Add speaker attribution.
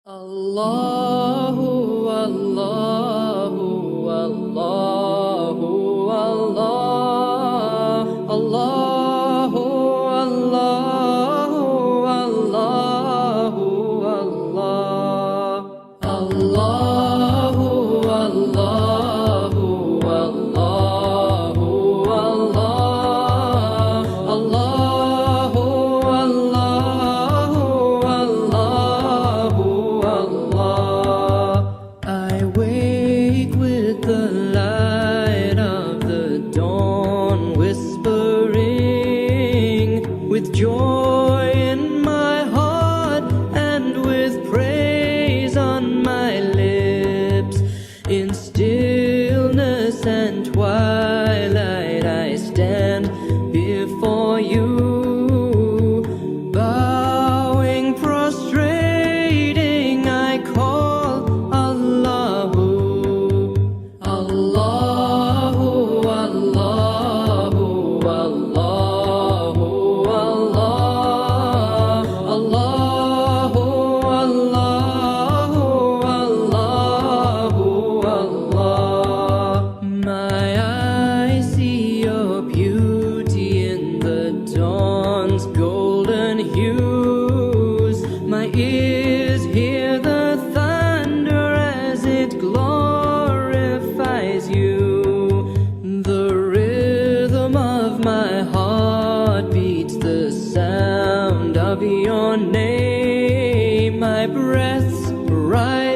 Speaker 1: Allahu, Allahu, Allahu, Allah, Allahu, Allahu, Allahu, Allah, Allahu, Allahu, Allahu, Allah, Allahu, Allahu, I wake with the light of the dawn whispering, with joy in my heart and with praise on my lips. In stillness and twilight I stand before you, bowing, prostrating, I call Allahu, Allahu, Allahu, Allahu, Allah, Allahu, Allahu, Allahu, Allah. My eyes see your beauty in the dawn's golden hues. My ears hear the thunder as it glorifies you. The rhythm of my heart beats the sound of your name. My breaths rise